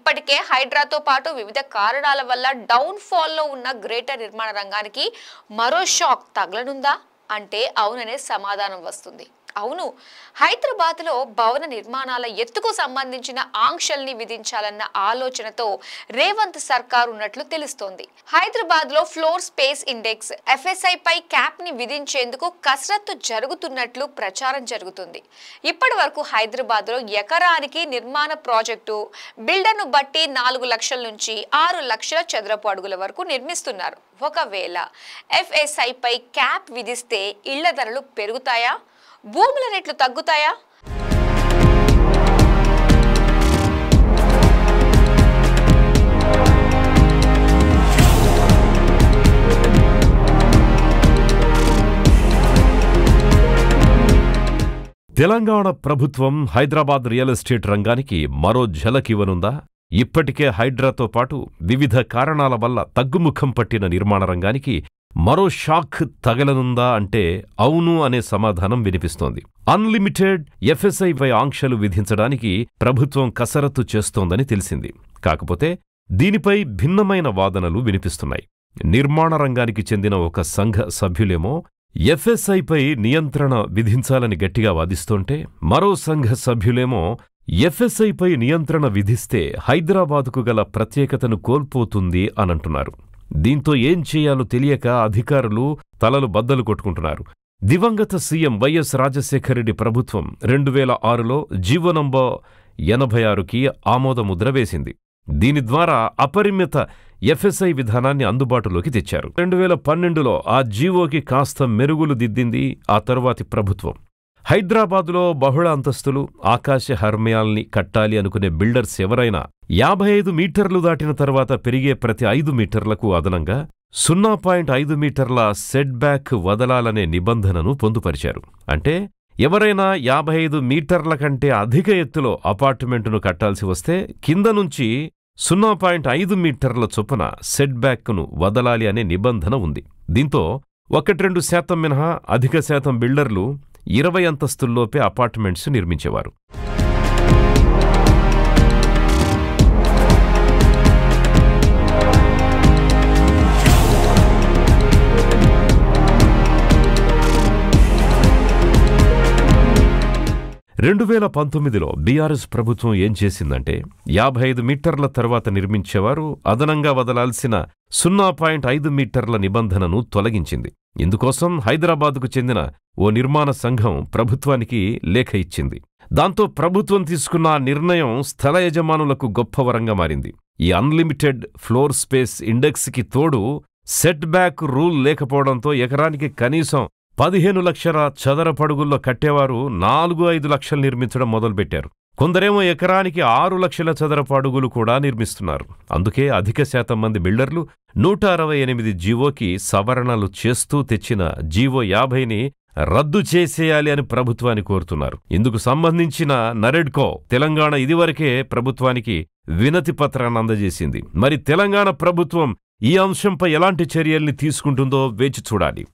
ఇప్పటికే హైడ్రాతో పాటు వివిధ కారణాల వల్ల డౌన్ ఫాల్ లో ఉన్న గ్రేటర్ నిర్మాణ రంగానికి మరో షాక్ తగలనుందా అంటే అవుననే సమాధానం వస్తుంది. అవును, హైదరాబాద్ లో భవన నిర్మాణాల ఎత్తుకు సంబంధించిన ఆంక్షల్ని విధించాలన్న ఆలోచనతో రేవంత్ సర్కార్ ఉన్నట్లు తెలుస్తోంది. హైదరాబాద్ లో ఫ్లోర్ స్పేస్ ఇండెక్స్ FSI పై క్యాప్ ని విధించేందుకు కసరత్తు జరుగుతున్నట్లు ప్రచారం జరుగుతుంది. ఇప్పటి వరకు హైదరాబాద్ లో ఎకరానికి నిర్మాణ ప్రాజెక్టు బిల్డర్ను బట్టి 4 లక్షల నుంచి 6 లక్షల చదరపు అడుగుల వరకు నిర్మిస్తున్నారు. ఒకవేళ FSI పై క్యాప్ విధిస్తే ఇళ్ల ధరలు పెరుగుతాయా, భూముల రేట్లు తగ్గుతాయా? తెలంగాణ ప్రభుత్వం హైదరాబాద్ రియల్ ఎస్టేట్ రంగానికి మరో ఝలక్ ఇవ్వనుందా? ఇప్పటికే హైడ్రాతో పాటు వివిధ కారణాల వల్ల తగ్గుముఖం పట్టిన నిర్మాణ రంగానికి మరో షాక్ తగలనుందా అంటే అవును అనే సమాధానం వినిపిస్తోంది. అన్లిమిటెడ్ FSI పై ఆంక్షలు విధించడానికి ప్రభుత్వం కసరత్తు చేస్తోందని తెలిసింది. కాకపోతే దీనిపై భిన్నమైన వాదనలు వినిపిస్తున్నాయి. నిర్మాణ రంగానికి చెందిన ఒక సంఘ సభ్యులేమో FSI పై నియంత్రణ విధించాలని గట్టిగా వాదిస్తోంటే, మరో సంఘ సభ్యులేమో FSI పై నియంత్రణ విధిస్తే హైదరాబాదుకు గల ప్రత్యేకతను కోల్పోతుంది అనంటున్నారు. దీంతో ఏం చేయాలో తెలియక అధికారులు తలలు బద్దలు కొట్టుకుంటున్నారు. దివంగత సీఎం వైఎస్ రాజశేఖరరెడ్డి ప్రభుత్వం 2006లో జీవో నంబర్ 86కి ఆమోదముద్ర వేసింది. దీని ద్వారా అపరిమిత FSI విధానాన్ని అందుబాటులోకి తెచ్చారు. 2012లో ఆ జీవోకి కాస్త మెరుగులు దిద్దింది ఆ తరువాతి ప్రభుత్వం. హైదరాబాదులో బహుళ అంతస్తులు, ఆకాశ హర్మ్యాల్ని కట్టాలి అనుకునే బిల్డర్స్ ఎవరైనా 55 మీటర్లు దాటిన తర్వాత పెరిగే ప్రతి 5 మీటర్లకు అదనంగా 0.5 మీటర్ల సెట్ బ్యాక్ వదలాలనే నిబంధనను పొందుపరిచారు. అంటే ఎవరైనా 55 మీటర్ల కంటే అధిక ఎత్తులో అపార్ట్మెంటును కట్టాల్సి వస్తే కింద నుంచి 0.5 మీటర్ల చొప్పున సెట్ బ్యాక్ను వదలాలి అనే నిబంధన ఉంది. దీంతో 1-2% మినహా అధిక శాతం బిల్డర్లు 20 అంతస్తుల్లోపే అపార్ట్మెంట్స్ నిర్మించేవారు. రెండు 2019లో బీఆర్ఎస్ ప్రభుత్వం ఏం చేసిందంటే 55 మీటర్ల తర్వాత నిర్మించేవారు అదనంగా వదలాల్సిన 0.5 మీటర్ల నిబంధనను తొలగించింది. ఇందుకోసం హైదరాబాదుకు చెందిన ఓ నిర్మాణ సంఘం ప్రభుత్వానికి లేఖ ఇచ్చింది. దాంతో ప్రభుత్వం తీసుకున్న నిర్ణయం స్థల యజమానులకు గొప్ప వరంగా మారింది. ఈ అన్లిమిటెడ్ ఫ్లోర్ స్పేస్ ఇండెక్స్కి తోడు సెట్ బ్యాక్ రూల్ లేకపోవడంతో ఎకరానికి కనీసం 15 లక్షల చదరపడుగుల్లో కట్టేవారు 4-5 లక్షలు నిర్మించడం మొదలుపెట్టారు. కొందరేమో ఎకరానికి 6 లక్షల చదరపు అడుగులు కూడా నిర్మిస్తున్నారు. అందుకే అధిక శాతం మంది బిల్డర్లు 168 జీవోకి సవరణలు చేస్తూ తెచ్చిన జీవో 50ని రద్దు చేసేయాలి అని ప్రభుత్వాన్ని కోరుతున్నారు. ఇందుకు సంబంధించిన నరెడ్కో తెలంగాణ ఇదివరకే ప్రభుత్వానికి వినతి పత్రాన్ని అందజేసింది. మరి తెలంగాణ ప్రభుత్వం ఈ అంశంపై ఎలాంటి చర్యల్ని తీసుకుంటుందో వేచి చూడాలి.